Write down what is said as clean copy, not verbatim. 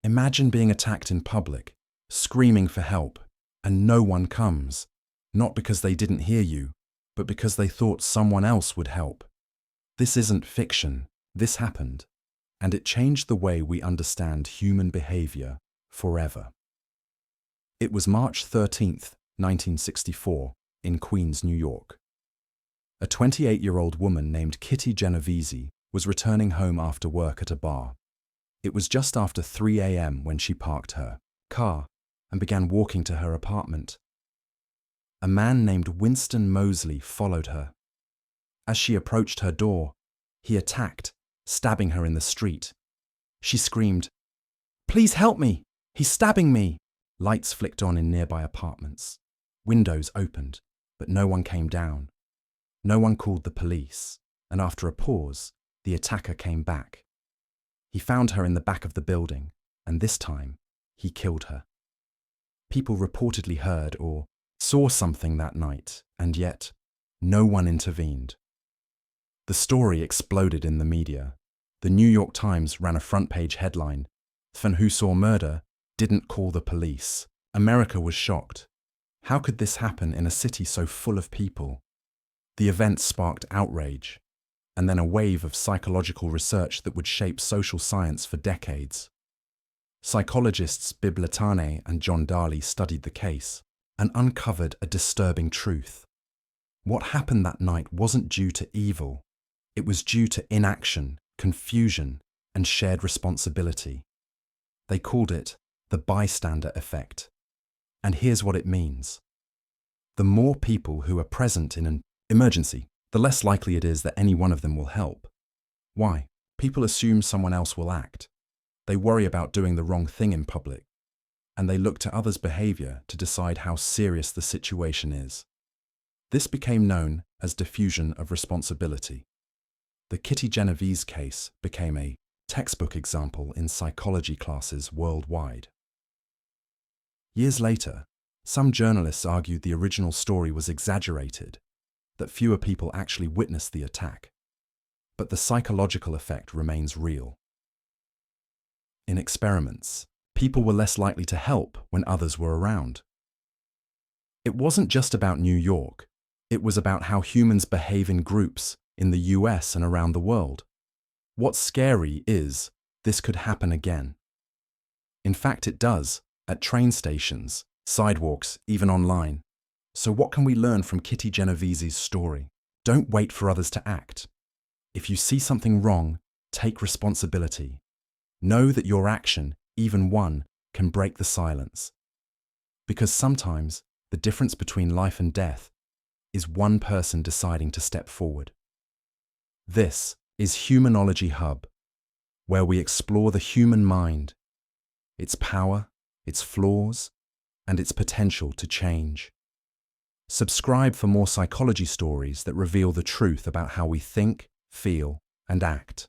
Imagine being attacked in public, screaming for help, and no one comes, not because they didn't hear you, but because they thought someone else would help. This isn't fiction, this happened, and it changed the way we understand human behavior forever. It was March 13th, 1964, in Queens, New York. A 28-year-old woman named Kitty Genovese was returning home after work at a bar. It was just after 3 a.m. when she parked her car and began walking to her apartment. A man named Winston Mosley followed her. As she approached her door, he attacked, stabbing her in the street. She screamed, "Please help me! He's stabbing me!" Lights flicked on in nearby apartments. Windows opened, but no one came down. No one called the police, and after a pause, the attacker came back. He found her in the back of the building, and this time, he killed her. People reportedly heard or saw something that night, and yet, no one intervened. The story exploded in the media. The New York Times ran a front-page headline, "Fan who saw murder didn't call the police." America was shocked. How could this happen in a city so full of people? The event sparked outrage, and then a wave of psychological research that would shape social science for decades. Psychologists Bibb Latané and John Darley studied the case and uncovered a disturbing truth. What happened that night wasn't due to evil. It was due to inaction, confusion, and shared responsibility. They called it the Bystander Effect. And here's what it means. The more people who are present in an emergency, the less likely it is that any one of them will help. Why? People assume someone else will act. They worry about doing the wrong thing in public, and they look to others' behavior to decide how serious the situation is. This became known as diffusion of responsibility. The Kitty Genovese case became a textbook example in psychology classes worldwide. Years later, some journalists argued the original story was exaggerated, that fewer people actually witnessed the attack. But the psychological effect remains real. In experiments, people were less likely to help when others were around. It wasn't just about New York. It was about how humans behave in groups in the US and around the world. What's scary is this could happen again. In fact, it does, at train stations, sidewalks, even online. So what can we learn from Kitty Genovese's story? Don't wait for others to act. If you see something wrong, take responsibility. Know that your action, even one, can break the silence. Because sometimes the difference between life and death is one person deciding to step forward. This is Humanology Hub, where we explore the human mind, its power, its flaws, and its potential to change. Subscribe for more psychology stories that reveal the truth about how we think, feel, and act.